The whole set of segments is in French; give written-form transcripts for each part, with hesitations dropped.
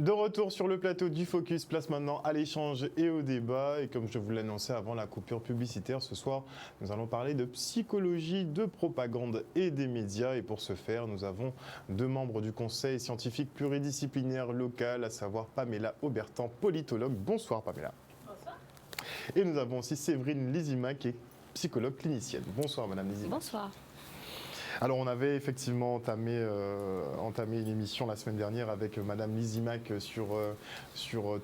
De retour sur le plateau du Focus, place maintenant à l'échange et au débat. Et comme je vous l'annonçais avant la coupure publicitaire, ce soir, nous allons parler de psychologie, de propagande et des médias. Et pour ce faire, nous avons deux membres du conseil scientifique pluridisciplinaire local, à savoir Pamela Aubertan, politologue. Bonsoir Pamela. Bonsoir. Et nous avons aussi Séverine Lizimac, qui est psychologue clinicienne. Bonsoir Madame Lizimac. Bonsoir. Alors on avait effectivement entamé une émission la semaine dernière avec Madame Lizimac sur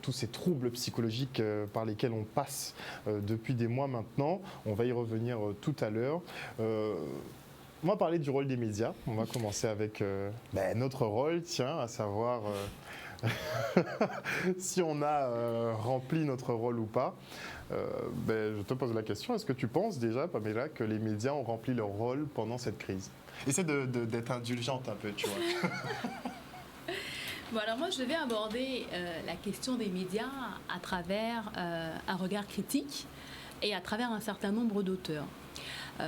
tous ces troubles psychologiques par lesquels on passe depuis des mois maintenant. On va y revenir tout à l'heure. On va parler du rôle des médias. On va commencer avec notre rôle, à savoir si on a rempli notre rôle ou pas. Je te pose la question, est-ce que tu penses déjà, Pamela, que les médias ont rempli leur rôle pendant cette crise? Essaie d'être indulgente un peu, tu vois. Bon, alors moi, je vais aborder la question des médias à travers un regard critique et à travers un certain nombre d'auteurs.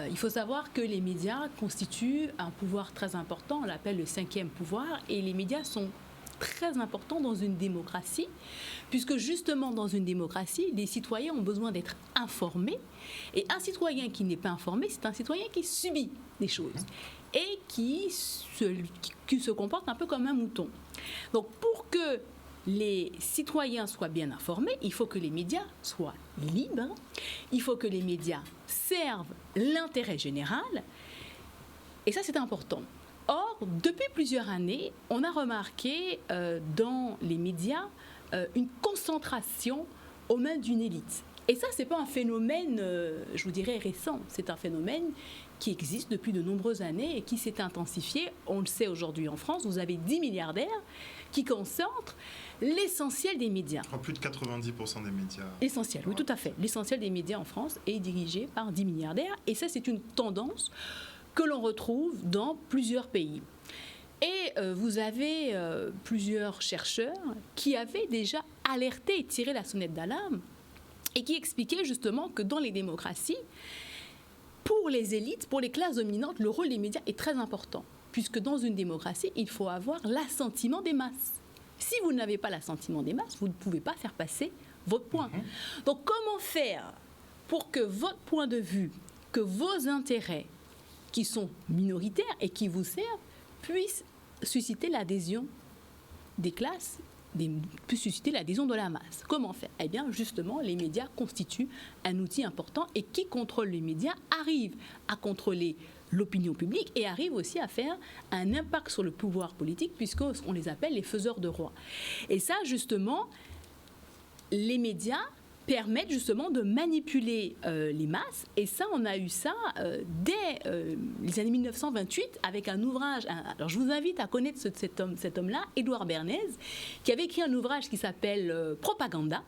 Il faut savoir que les médias constituent un pouvoir très important, on l'appelle le 5e pouvoir, et les médias sont très importants dans une démocratie, puisque justement dans une démocratie, les citoyens ont besoin d'être informés, et un citoyen qui n'est pas informé, c'est un citoyen qui subit des choses et qui se comporte un peu comme un mouton. Donc pour que les citoyens soient bien informés, il faut que les médias soient libres, il faut que les médias servent l'intérêt général, et ça c'est important. Or, depuis plusieurs années, on a remarqué dans les médias une concentration aux mains d'une élite. Et ça, ce n'est pas un phénomène, je vous dirais, récent. C'est un phénomène qui existe depuis de nombreuses années et qui s'est intensifié. On le sait aujourd'hui en France, vous avez 10 milliardaires qui concentrent l'essentiel des médias. Plus de 90% des médias. Essentiel, oui, tout à fait. L'essentiel des médias en France est dirigé par 10 milliardaires. Et ça, c'est une tendance que l'on retrouve dans plusieurs pays. Et vous avez plusieurs chercheurs qui avaient déjà alerté et tiré la sonnette d'alarme et qui expliquaient justement que dans les démocraties, pour les élites, pour les classes dominantes, le rôle des médias est très important, puisque dans une démocratie, il faut avoir l'assentiment des masses. Si vous n'avez pas l'assentiment des masses, vous ne pouvez pas faire passer votre point. Donc comment faire pour que votre point de vue, que vos intérêts, qui sont minoritaires et qui vous servent, puissent susciter l'adhésion des classes, puissent susciter l'adhésion de la masse. Comment faire? Eh bien, justement, les médias constituent un outil important et qui contrôle les médias arrive à contrôler l'opinion publique et arrive aussi à faire un impact sur le pouvoir politique puisqu'on les appelle les faiseurs de roi. Et ça, justement, les médias permettent justement de manipuler les masses. Et ça, on a eu ça dès les années 1928 avec un ouvrage. Alors, je vous invite à connaître cet homme-là, Édouard Bernays, qui avait écrit un ouvrage qui s'appelle Propaganda.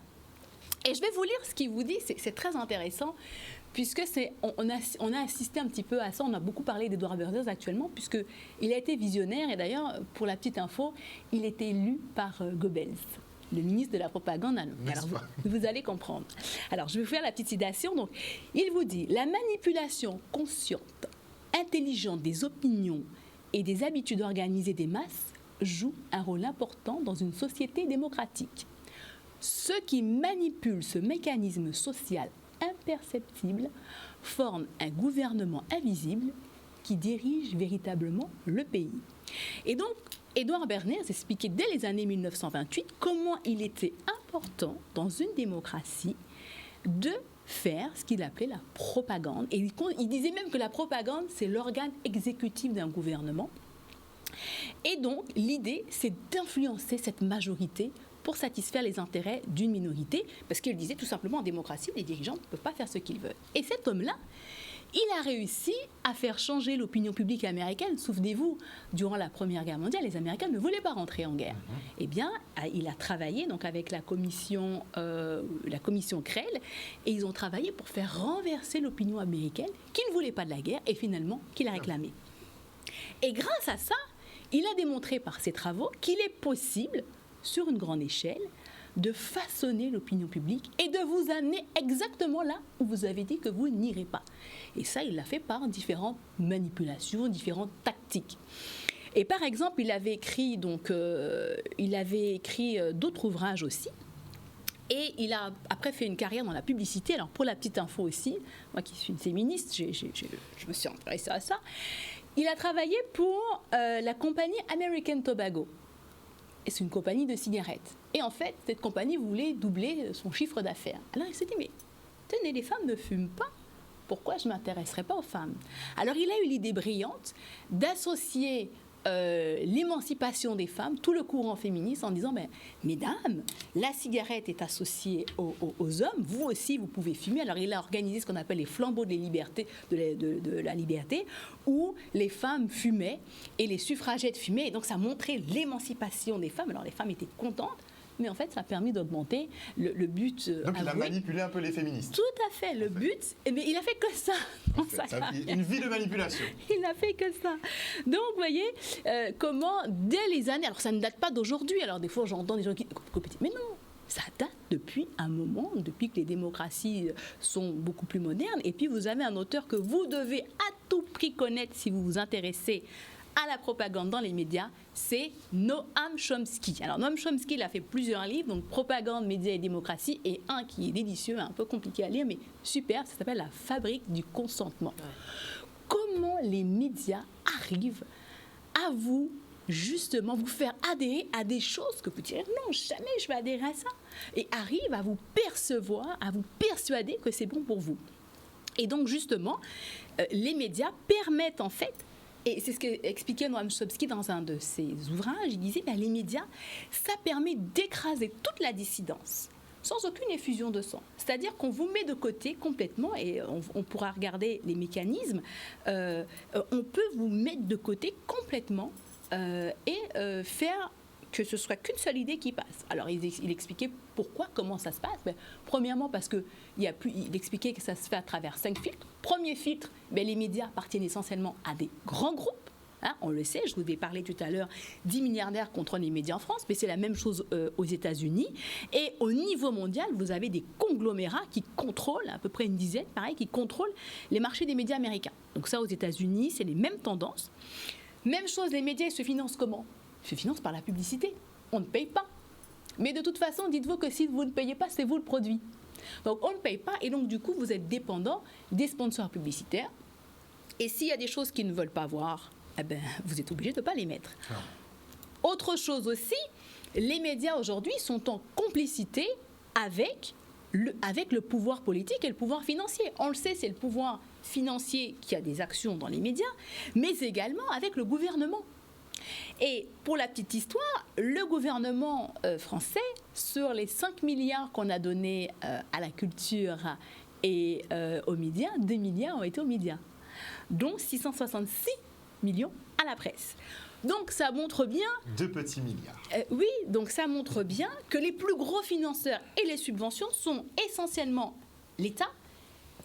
Et je vais vous lire ce qu'il vous dit. C'est très intéressant, puisque on a assisté un petit peu à ça. On a beaucoup parlé d'Édouard Bernays actuellement, puisqu'il a été visionnaire. Et d'ailleurs, pour la petite info, il était élu par Goebbels, le ministre de la propagande allemand. Alors, vous allez comprendre. Alors, je vais vous faire la petite citation. Donc, il vous dit « La manipulation consciente, intelligente des opinions et des habitudes organisées des masses joue un rôle important dans une société démocratique. Ceux qui manipulent ce mécanisme social imperceptible forment un gouvernement invisible qui dirige véritablement le pays. » Et donc, Édouard Bernays expliquait dès les années 1928 comment il était important dans une démocratie de faire ce qu'il appelait la propagande. Et il disait même que la propagande, c'est l'organe exécutif d'un gouvernement. Et donc, l'idée, c'est d'influencer cette majorité pour satisfaire les intérêts d'une minorité, parce qu'il disait tout simplement en démocratie, les dirigeants ne peuvent pas faire ce qu'ils veulent. Et cet homme-là, il a réussi à faire changer l'opinion publique américaine. Souvenez-vous, durant la Première Guerre mondiale, les Américains ne voulaient pas rentrer en guerre. Eh bien, il a travaillé donc, avec la commission Krell, et ils ont travaillé pour faire renverser l'opinion américaine qui ne voulait pas de la guerre et finalement qui la réclamait. Et grâce à ça, il a démontré par ses travaux qu'il est possible, sur une grande échelle, de façonner l'opinion publique et de vous amener exactement là où vous avez dit que vous n'irez pas. Et ça, il l'a fait par différentes manipulations, différentes tactiques. Et par exemple, il avait écrit d'autres ouvrages aussi. Et il a après fait une carrière dans la publicité. Alors pour la petite info aussi, moi qui suis une féministe, je me suis intéressée à ça. Il a travaillé pour la compagnie American Tobacco. Et c'est une compagnie de cigarettes. Et en fait, cette compagnie voulait doubler son chiffre d'affaires. Alors il s'est dit, mais tenez, les femmes ne fument pas. Pourquoi je ne m'intéresserais pas aux femmes? Alors il a eu l'idée brillante d'associer l'émancipation des femmes, tout le courant féministe, en disant, mesdames, la cigarette est associée aux hommes, vous aussi vous pouvez fumer. Alors il a organisé ce qu'on appelle les flambeaux de la liberté, où les femmes fumaient et les suffragettes fumaient, et donc ça montrait l'émancipation des femmes. Alors les femmes étaient contentes, mais en fait, ça a permis d'augmenter le but. Donc il a manipulé un peu les féministes. Tout à fait, le but, mais il a fait que ça. Une vie de manipulation. Il n'a fait que ça. Donc, vous voyez, comment, dès les années, alors ça ne date pas d'aujourd'hui, alors des fois j'entends des gens qui mais non, ça date depuis un moment, depuis que les démocraties sont beaucoup plus modernes. Et puis vous avez un auteur que vous devez à tout prix connaître si vous vous intéressez à la propagande dans les médias, c'est Noam Chomsky. Alors Noam Chomsky, il a fait plusieurs livres, donc Propagande, médias et démocratie, et un qui est délicieux, un peu compliqué à lire, mais super, ça s'appelle La fabrique du consentement. Comment les médias arrivent à vous, justement, vous faire adhérer à des choses que vous direz non, jamais je vais adhérer à ça, et arrivent à vous percevoir, à vous persuader que c'est bon pour vous. Et donc justement, les médias permettent en fait. Et c'est ce qu'expliquait Noam Chomsky dans un de ses ouvrages. Il disait les médias, ça permet d'écraser toute la dissidence sans aucune effusion de sang. C'est-à-dire qu'on vous met de côté complètement, et on pourra regarder les mécanismes, on peut vous mettre de côté complètement et faire que ce soit qu'une seule idée qui passe. Alors il expliquait pourquoi, comment ça se passe. Premièrement parce que il expliquait que ça se fait à travers 5 filtres. Premier filtre, les médias appartiennent essentiellement à des grands groupes. On le sait, je vous ai parlé tout à l'heure, 10 milliardaires contrôlent les médias en France, mais c'est la même chose aux États-Unis. Et au niveau mondial, vous avez des conglomérats qui contrôlent, à peu près une dizaine, pareil, qui contrôlent les marchés des médias américains. Donc ça, aux États-Unis, c'est les mêmes tendances. Même chose, les médias, ils se financent comment? Ils se financent par la publicité. On ne paye pas. Mais de toute façon, dites-vous que si vous ne payez pas, c'est vous le produit. Donc on ne paye pas, et donc du coup, vous êtes dépendant des sponsors publicitaires. Et s'il y a des choses qu'ils ne veulent pas voir, vous êtes obligé de ne pas les mettre. Autre chose aussi, les médias aujourd'hui sont en complicité avec le pouvoir politique et le pouvoir financier. On le sait, c'est le pouvoir financier qui a des actions dans les médias, mais également avec le gouvernement. Et pour la petite histoire, le gouvernement français, sur les 5 milliards qu'on a donnés à la culture et aux médias, 2 milliards ont été aux médias, dont 666 millions à la presse. Donc ça montre bien... 2 petits milliards. Oui, donc ça montre bien que les plus gros financeurs et les subventions sont essentiellement l'État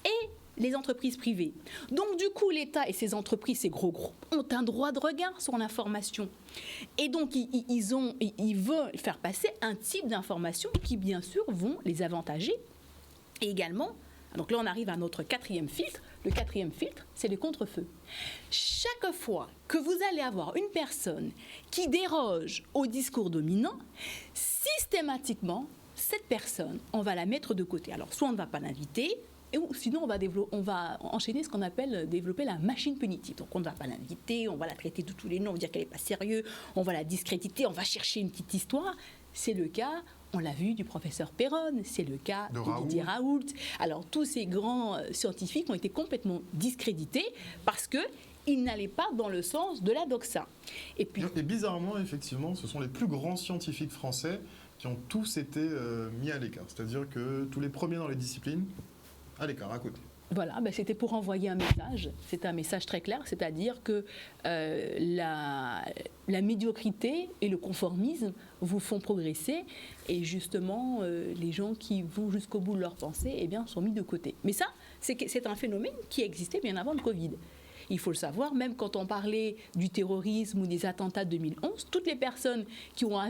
et les entreprises privées. Donc du coup, l'État et ces entreprises, ces gros groupes, ont un droit de regard sur l'information. Et donc ils veulent faire passer un type d'informations qui, bien sûr, vont les avantager. Et également, donc là on arrive à notre 4e filtre. Le 4e filtre, c'est les contre-feux. Chaque fois que vous allez avoir une personne qui déroge au discours dominant, systématiquement, cette personne, on va la mettre de côté. Alors, soit on ne va pas l'inviter, ou sinon on va enchaîner ce qu'on appelle développer la machine punitive. Donc on ne va pas l'inviter, on va la traiter de tous les noms, on va dire qu'elle n'est pas sérieuse, on va la discréditer, on va chercher une petite histoire. C'est le cas, on l'a vu, du professeur Perron, c'est le cas de Didier Raoult. Alors tous ces grands scientifiques ont été complètement discrédités parce qu'ils n'allaient pas dans le sens de la doxa. Et bizarrement, effectivement, ce sont les plus grands scientifiques français qui ont tous été mis à l'écart. C'est-à-dire que tous les premiers dans les disciplines, à l'écart, à côté. Voilà, c'était pour envoyer un message. C'est un message très clair, c'est-à-dire que la médiocrité et le conformisme vous font progresser, et justement, les gens qui vont jusqu'au bout de leur pensée, sont mis de côté. Mais ça, c'est un phénomène qui existait bien avant le Covid. Il faut le savoir, même quand on parlait du terrorisme ou des attentats de 2011, toutes les personnes qui ont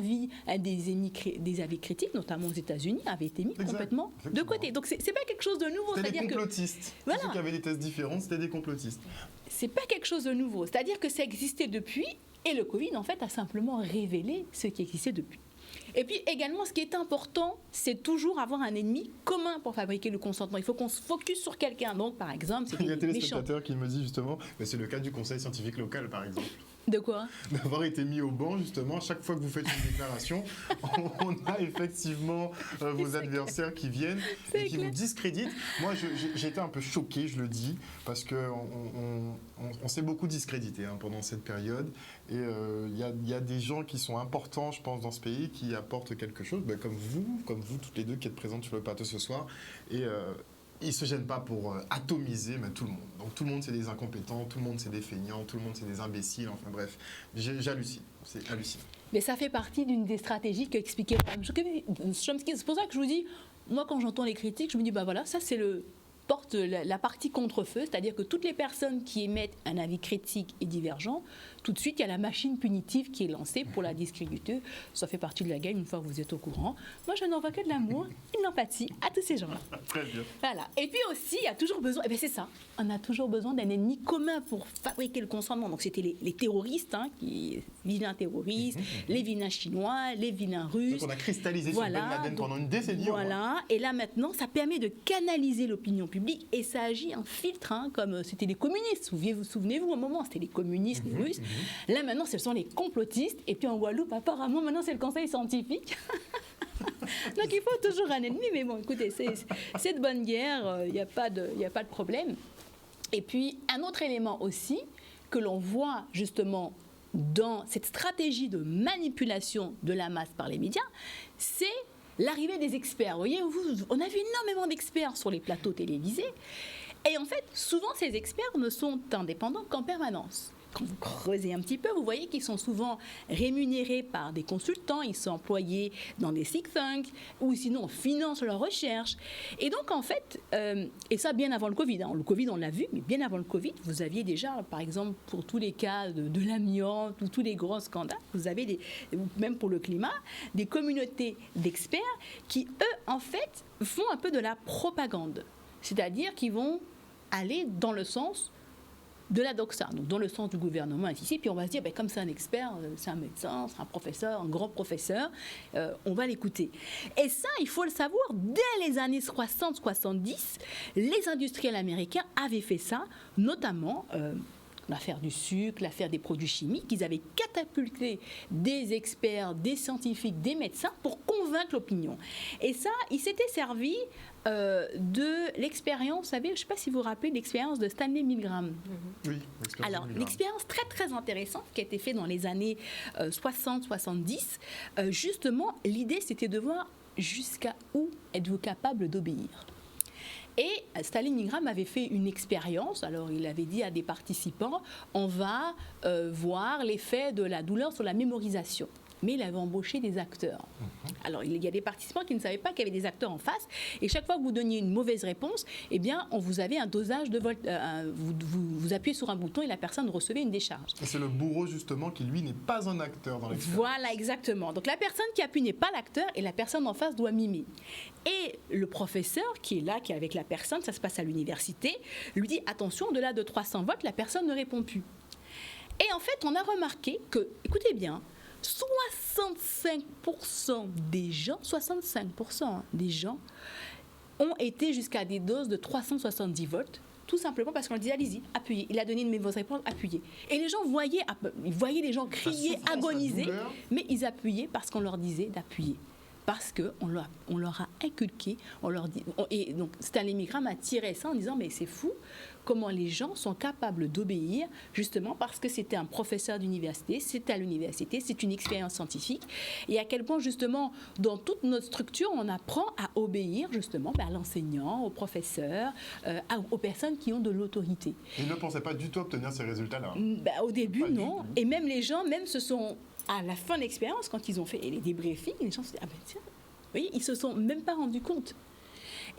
des avis critiques, notamment aux États-Unis, avaient été mis complètement de côté. Donc c'est pas quelque chose de nouveau. C'était des complotistes. Voilà. Ceux qui avaient des thèses différentes, c'était des complotistes. C'est pas quelque chose de nouveau. C'est-à-dire que ça existait depuis, Et le Covid, en fait, a simplement révélé ce qui existait depuis. Et puis également, ce qui est important, c'est toujours avoir un ennemi commun pour fabriquer le consentement. Il faut qu'on se focus sur quelqu'un. Donc, par exemple, c'est Il y a un des méchants. téléspectateur qui me dit justement, mais c'est le cas du conseil scientifique local par exemple. De quoi ? D'avoir été mis au banc justement, chaque fois que vous faites une déclaration, on a effectivement vos adversaires qui viennent et qui vous discréditent. Moi, j'ai été un peu choqué, je le dis, parce qu'on s'est beaucoup discrédité pendant cette période. Et il y a des gens qui sont importants, je pense, dans ce pays, qui apportent quelque chose, comme vous toutes les deux qui êtes présentes sur le plateau ce soir. Et ils ne se gênent pas pour atomiser tout le monde. Donc tout le monde, c'est des incompétents, tout le monde, c'est des feignants, tout le monde, c'est des imbéciles. Enfin bref, j'hallucine. C'est hallucinant. Mais ça fait partie d'une des stratégies qu'expliquait Chomsky. C'est pour ça que je vous dis, moi, quand j'entends les critiques, je me dis, voilà, ça, c'est la partie contre-feu, c'est-à-dire que toutes les personnes qui émettent un avis critique et divergent, tout de suite, il y a la machine punitive qui est lancée pour la discréditer. Ça fait partie de la game, une fois que vous êtes au courant. Moi, je n'envoie que de l'amour et de l'empathie à tous ces gens-là. Très bien. Voilà. Et puis aussi, il y a toujours besoin, c'est ça, on a toujours besoin d'un ennemi commun pour fabriquer le consentement. Donc, c'était les terroristes, les vilains terroristes, les vilains chinois, les vilains russes. Donc, on a cristallisé sur Ben Laden pendant une décennie. Voilà. Et là, maintenant, ça permet de canaliser l'opinion publique et ça agit en filtre, comme c'était les communistes. Souvenez-vous, un moment, c'était les communistes, les Russes. Là, maintenant, ce sont les complotistes. Et puis en Guadeloupe, apparemment, maintenant, c'est le conseil scientifique. Donc, il faut toujours un ennemi. Mais bon, écoutez, c'est de bonne guerre. Il n'y a pas de problème. Et puis, un autre élément aussi que l'on voit justement dans cette stratégie de manipulation de la masse par les médias, c'est l'arrivée des experts. Vous voyez, on a vu énormément d'experts sur les plateaux télévisés. Et en fait, souvent, ces experts ne sont indépendants qu'en permanence. Quand vous creusez un petit peu, vous voyez qu'ils sont souvent rémunérés par des consultants, ils sont employés dans des think tanks, ou sinon on finance leurs recherches. Et donc en fait, et ça bien avant le Covid, le Covid on l'a vu, mais bien avant le Covid, vous aviez déjà, par exemple, pour tous les cas de l'amiante, ou tous les gros scandales, vous avez, même pour le climat, des communautés d'experts qui, eux, en fait, font un peu de la propagande. C'est-à-dire qu'ils vont aller dans le sens de la doxa, donc dans le sens du gouvernement ici, puis on va se dire, comme c'est un expert, c'est un médecin, c'est un professeur, un grand professeur, on va l'écouter. Et ça, il faut le savoir, dès les années 60-70, les industriels américains avaient fait ça, notamment l'affaire du sucre, l'affaire des produits chimiques. Ils avaient catapulté des experts, des scientifiques, des médecins pour convaincre l'opinion. Et ça, ils s'étaient servis de l'expérience, vous savez, je ne sais pas si vous vous rappelez l'expérience de Stanley Milgram. Oui, alors, l'expérience très très intéressante qui a été faite dans les années 60-70, justement, l'idée c'était de voir jusqu'à où êtes-vous capable d'obéir. Et Stanley Milgram avait fait une expérience, alors il avait dit à des participants, on va voir l'effet de la douleur sur la mémorisation. Mais il avait embauché des acteurs. Alors, il y a des participants qui ne savaient pas qu'il y avait des acteurs en face. Et chaque fois que vous donniez une mauvaise réponse, eh bien, on vous avait un dosage de vous appuyez sur un bouton et la personne recevait une décharge. Et c'est le bourreau, justement, qui, lui, n'est pas un acteur dans l'expérience. Voilà, exactement. Donc, la personne qui appuie n'est pas l'acteur et la personne en face doit mimer. Et le professeur qui est là, qui est avec la personne, ça se passe à l'université, lui dit, attention, au-delà de 300 votes, la personne ne répond plus. Et en fait, on a remarqué que, écoutez bien, 65% des gens, 65% des gens ont été jusqu'à des doses de 370 volts, tout simplement parce qu'on disait, allez-y, appuyez. Il a donné une mauvaise réponse, appuyez. Et les gens voyaient les gens crier, agoniser, mais ils appuyaient parce qu'on leur disait d'appuyer. Parce qu'on leur a inculqué, et donc Stanley Milgram a tiré ça en disant, mais c'est fou, comment les gens sont capables d'obéir, justement parce que c'était un professeur d'université, c'est à l'université, c'est une expérience scientifique, et à quel point, justement, dans toute notre structure, on apprend à obéir, justement, à l'enseignant, au professeur, aux personnes qui ont de l'autorité. Ils ne pensaient pas du tout obtenir ces résultats-là. Au début, non. Et même les gens, se sont... À la fin de l'expérience, quand ils ont fait les débriefings, les gens se disent, tiens, vous voyez, ils se sont même pas rendus compte.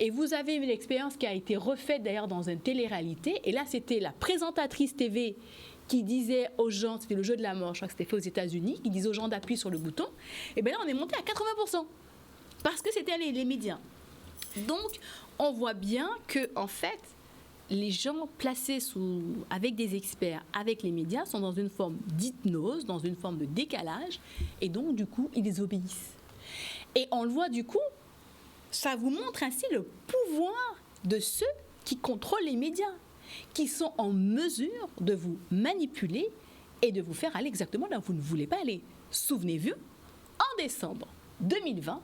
Et vous avez une expérience qui a été refaite d'ailleurs dans une télé-réalité. Et là, c'était la présentatrice TV qui disait aux gens, c'était le jeu de la mort, je crois que c'était fait aux États-Unis, qui disait aux gens d'appuyer sur le bouton. Et bien là, on est monté à 80%. Parce que c'était les médias. Donc, on voit bien que, en fait, les gens placés avec des experts, avec les médias, sont dans une forme d'hypnose, dans une forme de décalage, et donc, du coup, ils désobéissent. Et on le voit, du coup, ça vous montre ainsi le pouvoir de ceux qui contrôlent les médias, qui sont en mesure de vous manipuler et de vous faire aller exactement là où vous ne voulez pas aller. Souvenez-vous, en décembre 2020,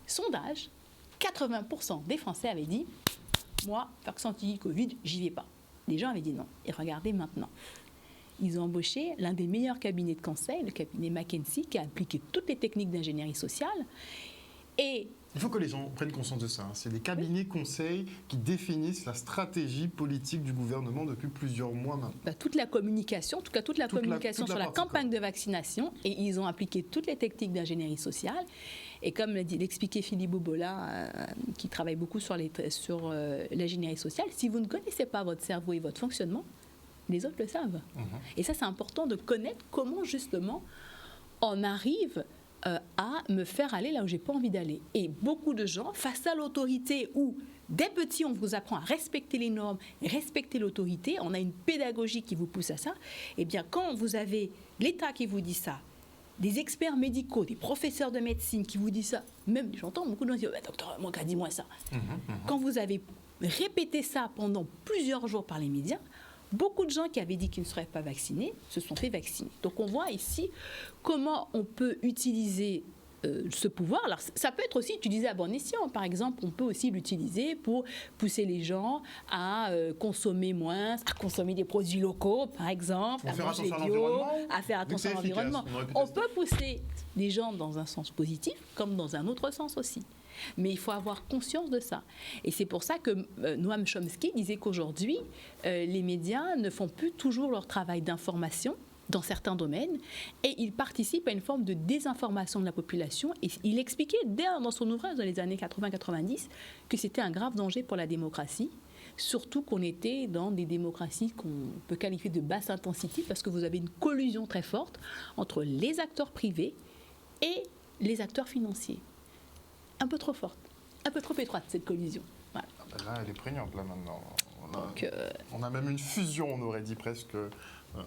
sondage, 80% des Français avaient dit « Moi, vaccin anti-Covid, j'y vais pas ». Les gens avaient dit non. Et regardez maintenant. Ils ont embauché l'un des meilleurs cabinets de conseil, le cabinet McKinsey, qui a appliqué toutes les techniques d'ingénierie sociale. Et il faut que les gens prennent conscience de ça. Hein. C'est des cabinets conseils qui définissent la stratégie politique du gouvernement depuis plusieurs mois maintenant. Toute la communication, en tout cas toute la communication sur la campagne de vaccination, et ils ont appliqué toutes les techniques d'ingénierie sociale. Et comme l'expliquait Philippe Bobola, qui travaille beaucoup sur l'ingénierie sociale, si vous ne connaissez pas votre cerveau et votre fonctionnement, les autres le savent. Et ça, c'est important de connaître comment justement on arrive à me faire aller là où j'ai pas envie d'aller. Et beaucoup de gens, face à l'autorité où, dès petit, on vous apprend à respecter les normes, respecter l'autorité, on a une pédagogie qui vous pousse à ça, et bien quand vous avez l'État qui vous dit ça, des experts médicaux, des professeurs de médecine qui vous disent ça, même, j'entends beaucoup de gens dire « Docteur Monka, dis-moi ça ». Quand vous avez répété ça pendant plusieurs jours par les médias, beaucoup de gens qui avaient dit qu'ils ne seraient pas vaccinés se sont fait vacciner. Donc on voit ici comment on peut utiliser ce pouvoir. Alors ça peut être aussi utilisé à bon escient. Par exemple, on peut aussi l'utiliser pour pousser les gens à consommer moins, à consommer des produits locaux, par exemple, à manger bio, à faire attention à l'environnement. On peut pousser les gens dans un sens positif comme dans un autre sens aussi. Mais il faut avoir conscience de ça. Et c'est pour ça que Noam Chomsky disait qu'aujourd'hui, les médias ne font plus toujours leur travail d'information dans certains domaines et ils participent à une forme de désinformation de la population. Et il expliquait dans son ouvrage dans les années 80-90 que c'était un grave danger pour la démocratie, surtout qu'on était dans des démocraties qu'on peut qualifier de basse intensité parce que vous avez une collusion très forte entre les acteurs privés et les acteurs financiers. Un peu trop forte, un peu trop étroite cette collision. Voilà. Là, elle est prégnante, là, maintenant. On a même une fusion, on aurait dit presque,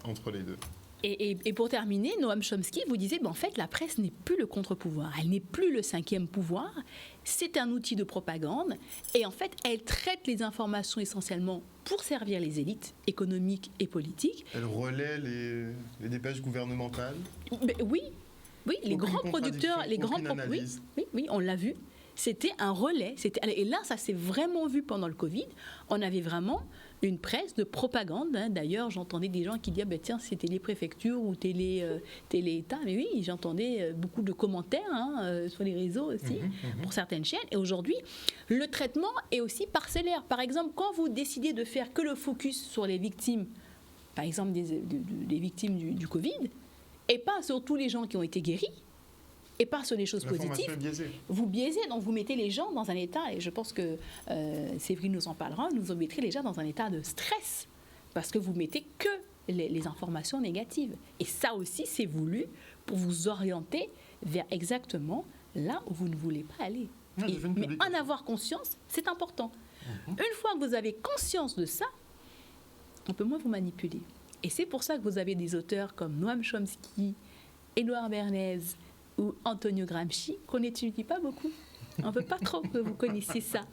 entre les deux. Et pour terminer, Noam Chomsky vous disait, en fait, la presse n'est plus le contre-pouvoir, elle n'est plus le cinquième pouvoir, c'est un outil de propagande, et en fait, elle traite les informations essentiellement pour servir les élites économiques et politiques. Elle relaie les dépêches gouvernementales. Oui, les grands producteurs, oui, on l'a vu. C'était un relais. Et là, ça s'est vraiment vu pendant le Covid. On avait vraiment une presse de propagande. D'ailleurs, j'entendais des gens qui disaient tiens, c'est télé-préfecture ou télé-État. Mais oui, j'entendais beaucoup de commentaires sur les réseaux aussi, pour certaines chaînes. Et aujourd'hui, le traitement est aussi parcellaire. Par exemple, quand vous décidez de faire que le focus sur les victimes, par exemple des victimes du Covid, et pas sur tous les gens qui ont été guéris, et pas sur les choses positives, vous biaisez, donc vous mettez les gens dans un état, et je pense que Séverine nous en parlera, nous mettrez les gens dans un état de stress, parce que vous mettez que les informations négatives. Et ça aussi, c'est voulu pour vous orienter vers exactement là où vous ne voulez pas aller. Mais en avoir conscience, c'est important. Une fois que vous avez conscience de ça, on peut moins vous manipuler. Et c'est pour ça que vous avez des auteurs comme Noam Chomsky, Édouard Bernays ou Antonio Gramsci qu'on n'étudie pas beaucoup. On ne veut pas trop que vous connaissiez ça.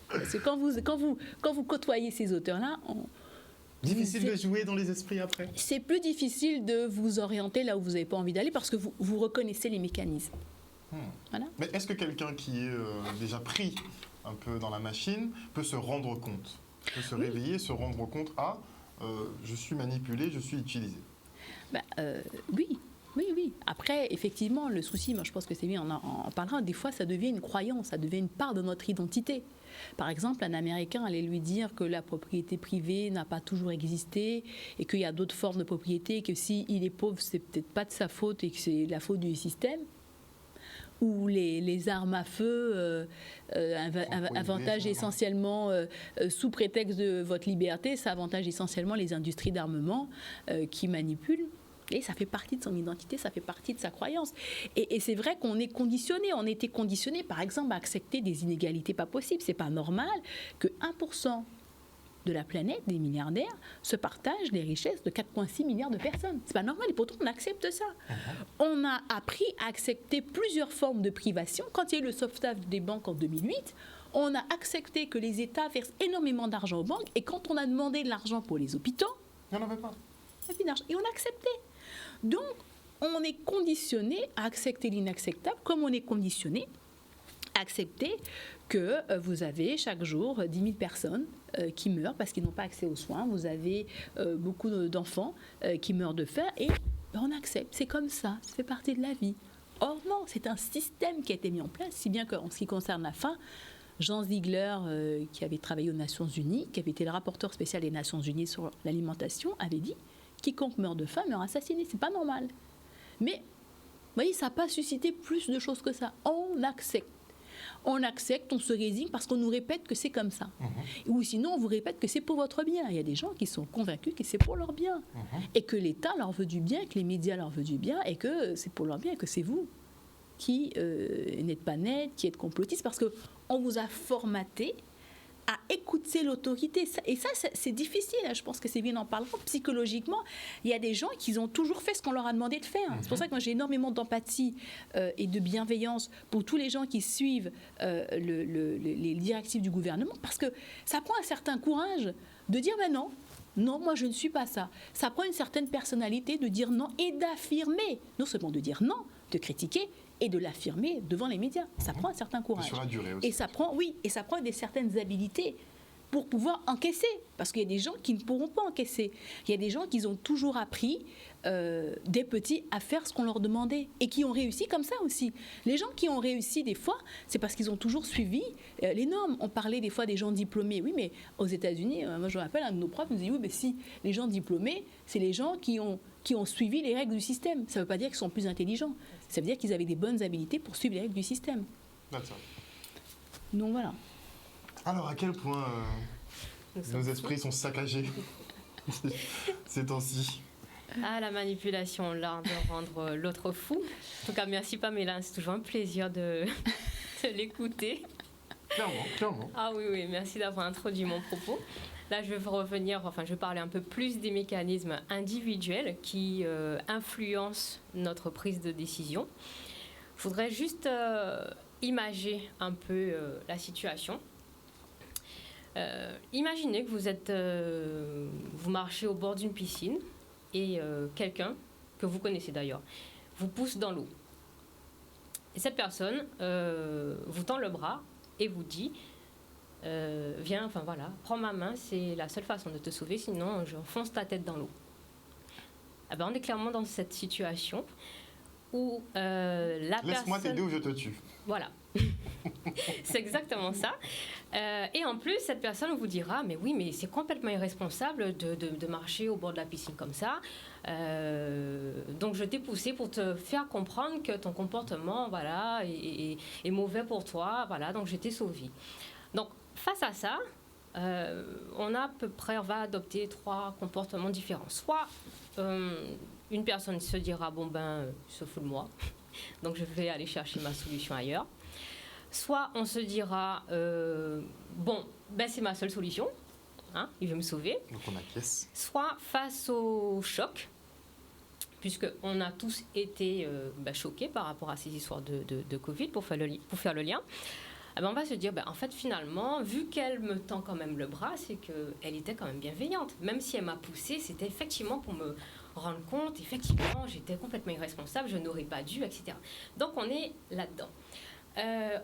Parce que quand vous côtoyez ces auteurs-là, difficile de jouer dans les esprits après. C'est plus difficile de vous orienter là où vous n'avez pas envie d'aller parce que vous reconnaissez les mécanismes. Voilà. Mais est-ce que quelqu'un qui est déjà pris un peu dans la machine peut se rendre compte, peut se réveiller, se rendre compte je suis manipulé, je suis utilisé? Oui. Après, effectivement, le souci, moi je pense que c'est bien, on en parlera, des fois ça devient une croyance, ça devient une part de notre identité. Par exemple, un Américain allait lui dire que la propriété privée n'a pas toujours existé et qu'il y a d'autres formes de propriété, que s'il est pauvre, c'est peut-être pas de sa faute et que c'est la faute du système. Ou les armes à feu avantagent essentiellement, sous prétexte de votre liberté, ça avantage essentiellement les industries d'armement qui manipulent. Et ça fait partie de son identité, ça fait partie de sa croyance. Et c'est vrai qu'on est conditionné, on a été conditionné par exemple à accepter des inégalités pas possibles. C'est pas normal que 1% de la planète, des milliardaires, se partagent les richesses de 4,6 milliards de personnes. C'est pas normal et pourtant on accepte ça. On a appris à accepter plusieurs formes de privation. Quand il y a eu le sauvetage des banques en 2008, on a accepté que les États versent énormément d'argent aux banques et quand on a demandé de l'argent pour les hôpitaux, il n'y en avait pas. Il n'y avait plus d'argent. Et on a accepté. Donc, on est conditionné à accepter l'inacceptable comme on est conditionné à accepter que vous avez chaque jour 10 000 personnes qui meurent parce qu'ils n'ont pas accès aux soins. Vous avez beaucoup d'enfants qui meurent de faim et on accepte. C'est comme ça, ça fait partie de la vie. Or non, c'est un système qui a été mis en place, si bien qu'en ce qui concerne la faim, Jean Ziegler, qui avait travaillé aux Nations Unies, qui avait été le rapporteur spécial des Nations Unies sur l'alimentation, avait dit « Quiconque meurt de faim meurt assassiné, c'est pas normal ». Mais, vous voyez, ça n'a pas suscité plus de choses que ça. On accepte. On accepte, on se résigne parce qu'on nous répète que c'est comme ça. Ou sinon, on vous répète que c'est pour votre bien. Il y a des gens qui sont convaincus que c'est pour leur bien. Et que l'État leur veut du bien, que les médias leur veulent du bien, et que c'est pour leur bien, et que c'est vous qui n'êtes pas net, qui êtes complotiste, parce qu'on vous a formaté à écouter l'autorité. Et ça, c'est difficile. Je pense que c'est bien en parlant. Psychologiquement, il y a des gens qui ont toujours fait ce qu'on leur a demandé de faire. C'est pour ça que moi, j'ai énormément d'empathie et de bienveillance pour tous les gens qui suivent les directives du gouvernement, parce que ça prend un certain courage de dire ben non, moi je ne suis pas ça. Ça prend une certaine personnalité de dire non et d'affirmer, non seulement de dire non, de critiquer, et de l'affirmer devant les médias. Ça prend un certain courage. Et sur la durée aussi. Et ça prend certaines habiletés pour pouvoir encaisser. Parce qu'il y a des gens qui ne pourront pas encaisser. Il y a des gens qui ont toujours appris, des petits, à faire ce qu'on leur demandait. Et qui ont réussi comme ça aussi. Les gens qui ont réussi, des fois, c'est parce qu'ils ont toujours suivi les normes. On parlait des fois des gens diplômés. Oui, mais aux États-Unis, moi je me rappelle, un de nos profs nous dit, oui, mais si les gens diplômés, c'est les gens qui ont suivi les règles du système. Ça ne veut pas dire qu'ils sont plus intelligents. Ça veut dire qu'ils avaient des bonnes habiletés pour suivre les règles du système. Donc voilà. Alors, à quel point nos esprits sont saccagés ces temps-ci? Ah, la manipulation, l'art de rendre l'autre fou. En tout cas, merci Pamela, c'est toujours un plaisir de l'écouter. Clairement. Ah oui, merci d'avoir introduit mon propos. Là, je vais parler un peu plus des mécanismes individuels qui influencent notre prise de décision. Je voudrais juste imager un peu la situation. Imaginez que vous marchez au bord d'une piscine et quelqu'un, que vous connaissez d'ailleurs, vous pousse dans l'eau. Et cette personne vous tend le bras et vous dit viens, prends ma main, c'est la seule façon de te sauver, sinon j'enfonce ta tête dans l'eau. Eh ben, on est clairement dans cette situation où Laisse-moi t'aider ou je te tue. Voilà. C'est exactement ça. Et en plus, cette personne vous dira, mais oui, mais c'est complètement irresponsable de marcher au bord de la piscine comme ça. Donc je t'ai poussé pour te faire comprendre que ton comportement est mauvais pour toi. Voilà, donc je t'ai sauvé. Donc face à ça, on va adopter 3 comportements différents. Soit une personne se dira, se fout de moi, donc je vais aller chercher ma solution ailleurs. Soit on se dira, c'est ma seule solution, il veut me sauver. Donc on acquiesce. Soit face au choc, puisqu'on a tous été choqués par rapport à ces histoires de Covid, pour faire le lien, on va se dire, en fait, finalement, vu qu'elle me tend quand même le bras, c'est qu'elle était quand même bienveillante. Même si elle m'a poussée, c'était effectivement pour me rendre compte, effectivement, j'étais complètement irresponsable, je n'aurais pas dû, etc. Donc, on est là-dedans.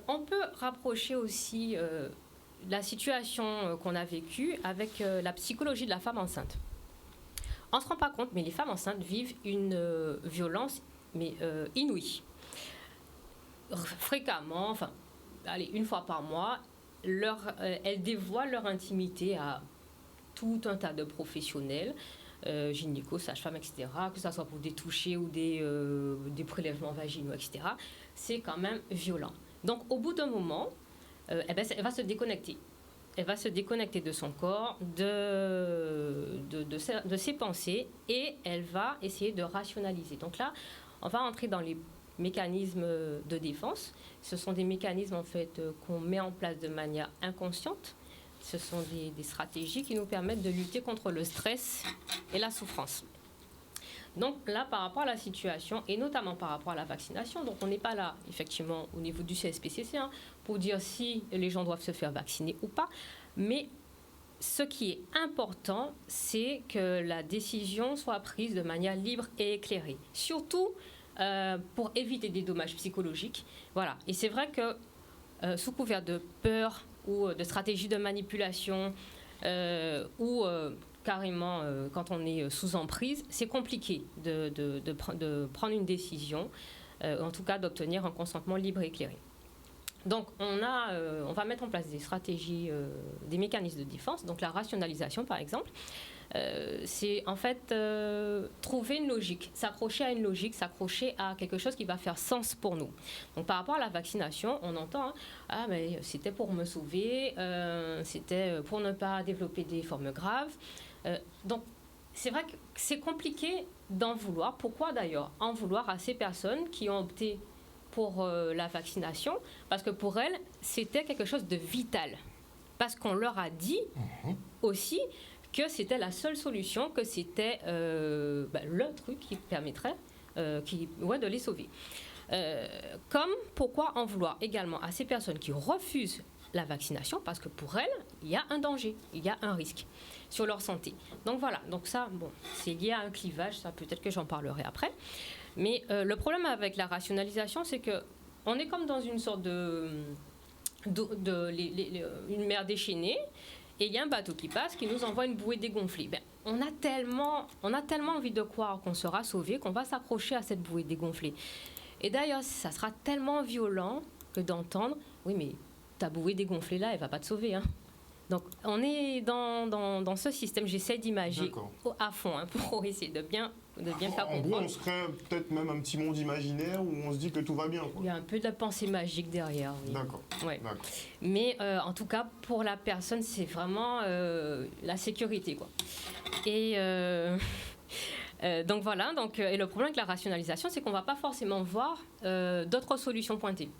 On peut rapprocher aussi la situation qu'on a vécue avec la psychologie de la femme enceinte. On ne se rend pas compte, mais les femmes enceintes vivent une violence inouïe. Fréquemment, une fois par mois, elles dévoilent leur intimité à tout un tas de professionnels, gynéco, sage-femme, etc., que ce soit pour des touchés ou des prélèvements vaginaux, etc. C'est quand même violent. Donc, au bout d'un moment, elle va se déconnecter. Elle va se déconnecter de son corps, de ses pensées, et elle va essayer de rationaliser. Donc là, on va entrer dans les mécanismes de défense. Ce sont des mécanismes en fait qu'on met en place de manière inconsciente. Ce sont des stratégies qui nous permettent de lutter contre le stress et la souffrance. Donc là, par rapport à la situation, et notamment par rapport à la vaccination, donc on n'est pas là, effectivement, au niveau du CSPCC, pour dire si les gens doivent se faire vacciner ou pas, mais ce qui est important, c'est que la décision soit prise de manière libre et éclairée, surtout pour éviter des dommages psychologiques. Voilà. Et c'est vrai que sous couvert de peur ou de stratégie de manipulation ou carrément quand on est sous emprise, c'est compliqué de prendre une décision, en tout cas d'obtenir un consentement libre et éclairé. Donc on va mettre en place des stratégies, des mécanismes de défense, donc la rationalisation par exemple. C'est en fait trouver une logique, s'accrocher à une logique, s'accrocher à quelque chose qui va faire sens pour nous. Donc par rapport à la vaccination, on entend ah mais c'était pour me sauver, c'était pour ne pas développer des formes graves. Donc c'est vrai que c'est compliqué d'en vouloir. Pourquoi d'ailleurs en vouloir à ces personnes qui ont opté pour la vaccination? Parce que pour elles, c'était quelque chose de vital. Parce qu'on leur a dit aussi que c'était la seule solution, que c'était le truc qui permettrait de les sauver. Comme pourquoi en vouloir également à ces personnes qui refusent la vaccination, parce que pour elles, il y a un danger, il y a un risque sur leur santé. Donc voilà, donc ça, bon, c'est lié à un clivage, ça peut-être que j'en parlerai après. Mais le problème avec la rationalisation, c'est qu'on est comme dans une sorte une mer déchaînée, et il y a un bateau qui passe qui nous envoie une bouée dégonflée. On a tellement envie de croire qu'on sera sauvé qu'on va s'accrocher à cette bouée dégonflée. Et d'ailleurs, ça sera tellement violent que d'entendre « Oui, mais ta bouée dégonflée là, elle ne va pas te sauver. Hein. » Donc, on est dans ce système. J'essaie d'imager à fond pour essayer de bien faire comprendre. En gros, on serait peut-être même un petit monde imaginaire où on se dit que tout va bien. Quoi. Il y a un peu de pensée magique derrière. Oui. D'accord. Ouais. Mais en tout cas, pour la personne, c'est vraiment la sécurité, quoi. Et donc voilà. Et le problème avec la rationalisation, c'est qu'on ne va pas forcément voir d'autres solutions pointées.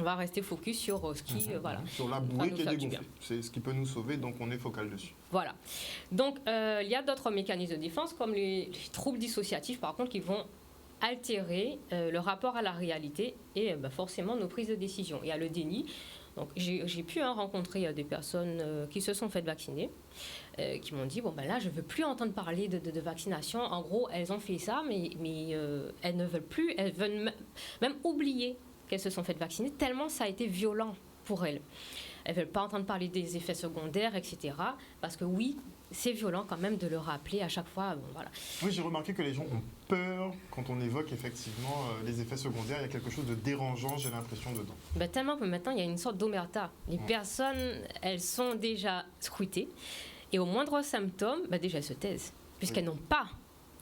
On va rester focus sur ce qui, sur la bouée qui est dégonflée. C'est ce qui peut nous sauver, donc on est focal dessus. Voilà. Donc, il y a d'autres mécanismes de défense, comme les troubles dissociatifs, par contre, qui vont altérer le rapport à la réalité et forcément nos prises de décision. Il y a le déni. Donc, j'ai pu rencontrer des personnes qui se sont faites vacciner, qui m'ont dit, là, je ne veux plus entendre parler de vaccination. En gros, elles ont fait ça, mais elles ne veulent plus, elles veulent même oublier qu'elles se sont faites vacciner, tellement ça a été violent pour elles. Elles ne veulent pas entendre parler des effets secondaires, etc. Parce que oui, c'est violent quand même de le rappeler à chaque fois. Voilà. Oui, j'ai remarqué que les gens ont peur quand on évoque effectivement les effets secondaires. Il y a quelque chose de dérangeant, j'ai l'impression, dedans. Tellement que maintenant, il y a une sorte d'omerta. Les personnes, elles sont déjà scrutées. Et au moindre symptôme, déjà, elles se taisent. Puisqu'elles n'ont pas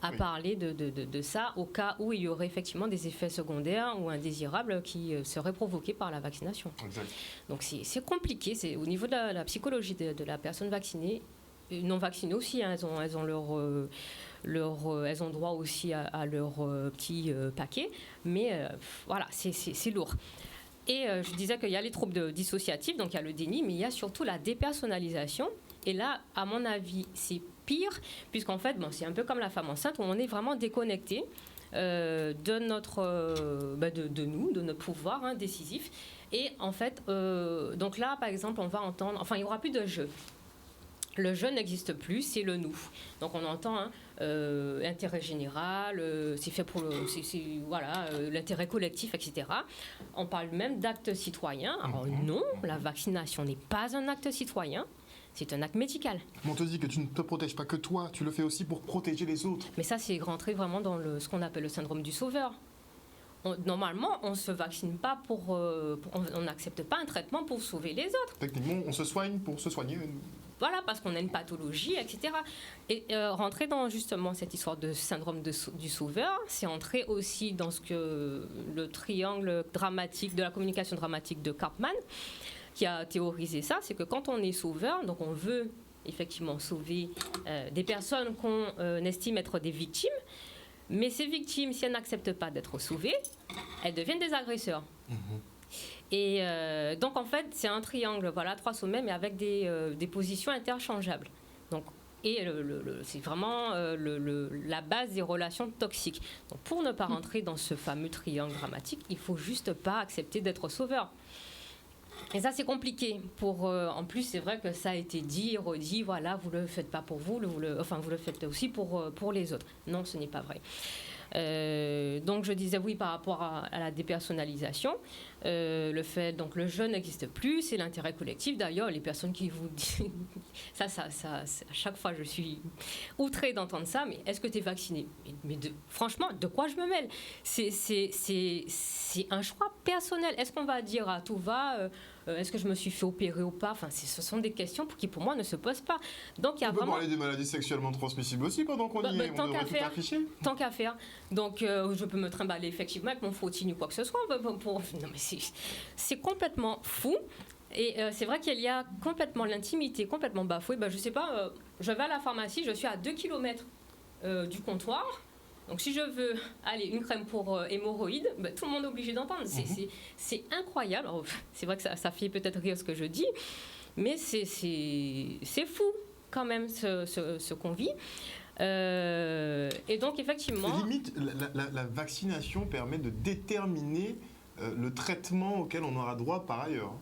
à parler de ça au cas où il y aurait effectivement des effets secondaires ou indésirables qui seraient provoqués par la vaccination. Exact. Donc c'est compliqué, c'est au niveau de la psychologie de la personne vaccinée, non vaccinées aussi, elles ont elles ont droit aussi à leur petit paquet, mais voilà, c'est lourd. Et je disais qu'il y a les troubles dissociatifs, donc il y a le déni, mais il y a surtout la dépersonnalisation. Et là, à mon avis, c'est pire, puisqu'en fait, c'est un peu comme la femme enceinte, où on est vraiment déconnecté de notre pouvoir décisif. Et en fait, donc là, par exemple, on va entendre, il n'y aura plus de je. Le je n'existe plus, c'est le nous. Donc on entend intérêt général, c'est fait pour l'intérêt collectif, etc. On parle même d'acte citoyen. Alors non, la vaccination n'est pas un acte citoyen. C'est un acte médical. On te dit que tu ne te protèges pas que toi, tu le fais aussi pour protéger les autres. Mais ça, c'est rentrer vraiment dans ce qu'on appelle le syndrome du sauveur. Normalement, on ne se vaccine pas on n'accepte pas un traitement pour sauver les autres. Techniquement, on se soigne pour se soigner. Voilà, parce qu'on a une pathologie, etc. Et rentrer dans justement cette histoire de syndrome du sauveur, c'est entrer aussi dans le triangle dramatique, de la communication dramatique de Karpman, qui a théorisé ça, c'est que quand on est sauveur, donc on veut effectivement sauver des personnes qu'on estime être des victimes, mais ces victimes, si elles n'acceptent pas d'être sauvées, elles deviennent des agresseurs. Et donc, en fait, c'est un triangle, voilà, 3 sommets, mais avec des positions interchangeables. Donc, et c'est vraiment la base des relations toxiques. Donc, pour ne pas rentrer dans ce fameux triangle dramatique, il ne faut juste pas accepter d'être sauveur. Et ça, c'est compliqué. En plus, c'est vrai que ça a été dit, redit, voilà, vous ne le faites pas pour vous, vous le faites aussi pour les autres. Non, ce n'est pas vrai. Donc je disais oui par rapport à la dépersonnalisation, le fait donc le je n'existe plus, c'est l'intérêt collectif. D'ailleurs, les personnes qui vous disent ça, à chaque fois je suis outrée d'entendre ça. Mais est-ce que tu es vacciné? Mais franchement, de quoi je me mêle? C'est un choix personnel. Est-ce qu'on va dire à tout va est-ce que je me suis fait opérer ou pas? Enfin, ce sont des questions qui, pour moi, ne se posent pas. Donc, il y a vraiment... On peut parler des maladies sexuellement transmissibles aussi pendant qu'on y est. On devrait tout afficher. Tant qu'à faire. Donc, je peux me trimballer effectivement avec mon footing ou quoi que ce soit. Non, mais c'est complètement fou. Et c'est vrai qu'il y a complètement l'intimité, complètement bafouée. Je ne sais pas, je vais à la pharmacie, je suis à 2 km du comptoir. Donc, si je veux une crème pour hémorroïdes, tout le monde est obligé d'entendre. C'est incroyable. Alors, c'est vrai que ça fait peut-être rire ce que je dis, mais c'est fou quand même ce qu'on vit. Et donc, effectivement... Limite, la vaccination permet de déterminer le traitement auquel on aura droit par ailleurs.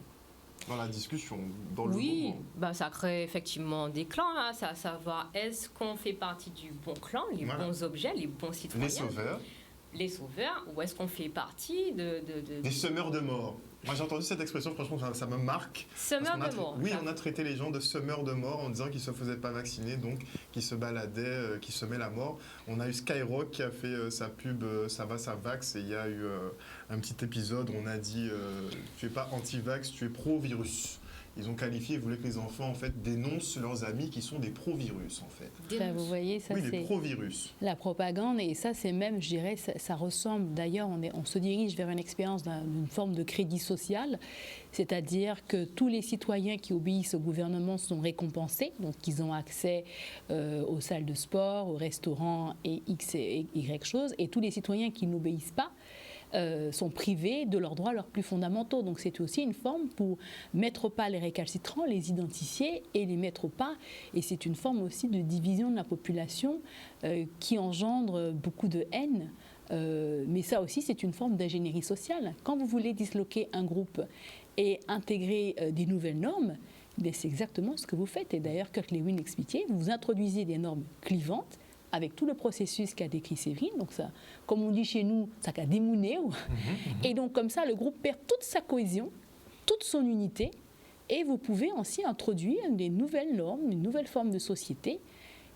Dans la discussion, dans le moment. Ça crée effectivement des clans, hein, à savoir est-ce qu'on fait partie du bon clan, les bons objets, les bons citoyens, les sauveurs, ou est-ce qu'on fait partie des semeurs de mort. Moi j'ai entendu cette expression, franchement ça me marque. Semeurs de mort. Oui, on a traité les gens de semeurs de mort en disant qu'ils ne se faisaient pas vacciner, donc qu'ils se baladaient, qu'ils semaient la mort. On a eu Skyrock qui a fait sa pub Ça va, ça vax, et il y a eu un petit épisode où on a dit tu es pas anti-vax, tu es pro-virus. Ils ont qualifié, ils voulaient que les enfants en fait dénoncent leurs amis qui sont des pro-virus en fait. Ça, vous voyez, ça c'est des pro-virus. La propagande, et ça c'est même, je dirais, ça ressemble d'ailleurs, on se dirige vers une expérience d'une forme de crédit social, c'est-à-dire que tous les citoyens qui obéissent au gouvernement sont récompensés, donc ils ont accès aux salles de sport, aux restaurants et X et Y choses, et tous les citoyens qui n'obéissent pas sont privés de leurs droits leurs plus fondamentaux. Donc c'est aussi une forme pour mettre au pas les récalcitrants, les identifier et les mettre au pas. Et c'est une forme aussi de division de la population qui engendre beaucoup de haine. Mais ça aussi, c'est une forme d'ingénierie sociale. Quand vous voulez disloquer un groupe et intégrer des nouvelles normes, c'est exactement ce que vous faites. Et d'ailleurs, Kurt Lewin expliquait, vous introduisez des normes clivantes avec tout le processus qu'a décrit Séverine, donc ça, comme on dit chez nous, ça qu'a démouné. Et donc comme ça, le groupe perd toute sa cohésion, toute son unité, et vous pouvez ainsi introduire des nouvelles normes, une nouvelle forme de société.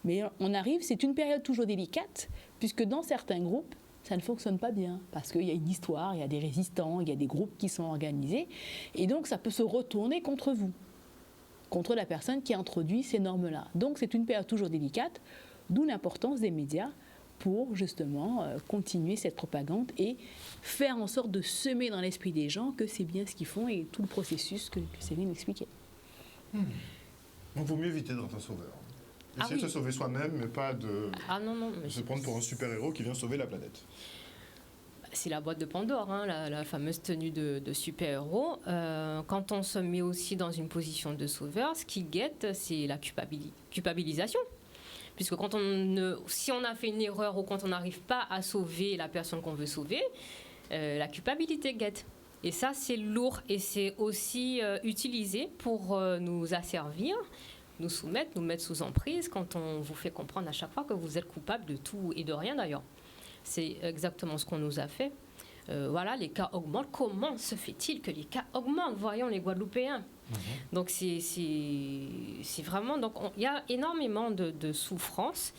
Mais on arrive, c'est une période toujours délicate, puisque dans certains groupes, ça ne fonctionne pas bien, parce qu'il y a une histoire, il y a des résistants, il y a des groupes qui sont organisés, et donc ça peut se retourner contre vous, contre la personne qui a introduit ces normes-là. Donc c'est une période toujours délicate, d'où l'importance des médias pour justement continuer cette propagande et faire en sorte de semer dans l'esprit des gens que c'est bien ce qu'ils font et tout le processus que Céline expliquait. Donc il vaut mieux éviter d'être un sauveur. Essayer de se sauver soi-même, mais pas de se prendre pour un super-héros qui vient sauver la planète. C'est la boîte de Pandore, hein, la fameuse tenue de super-héros. Quand on se met aussi dans une position de sauveur, ce qui guette, c'est la culpabilisation. Puisque si on a fait une erreur ou quand on n'arrive pas à sauver la personne qu'on veut sauver, la culpabilité guette. Et ça, c'est lourd et c'est aussi utilisé pour nous asservir, nous soumettre, nous mettre sous emprise quand on vous fait comprendre à chaque fois que vous êtes coupable de tout et de rien d'ailleurs. C'est exactement ce qu'on nous a fait. Voilà, les cas augmentent. Comment se fait-il que les cas augmentent? Voyons les Guadeloupéens. Donc c'est vraiment, donc il y a énormément de souffrance.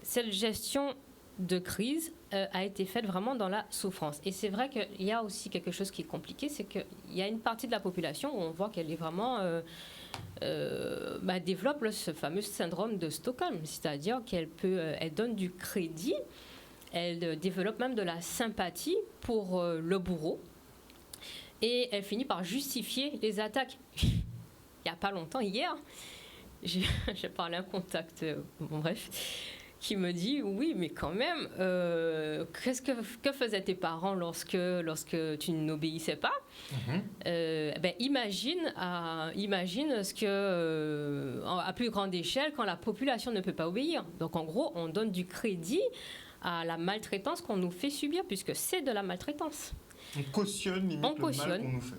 Cette gestion de crise a été faite vraiment dans la souffrance. Et c'est vrai qu'il y a aussi quelque chose qui est compliqué, c'est qu'il y a une partie de la population où on voit qu'elle est vraiment développe ce fameux syndrome de Stockholm, c'est-à-dire elle donne du crédit, elle développe même de la sympathie pour le bourreau. Et elle finit par justifier les attaques. Il n'y a pas longtemps, hier, j'ai parlé à un contact, bref, qui me dit oui, mais quand même, que faisaient tes parents lorsque tu n'obéissais pas? Imagine ce que à plus grande échelle quand la population ne peut pas obéir. Donc en gros, on donne du crédit à la maltraitance qu'on nous fait subir, puisque c'est de la maltraitance. On cautionne limite le mal qu'on nous fait.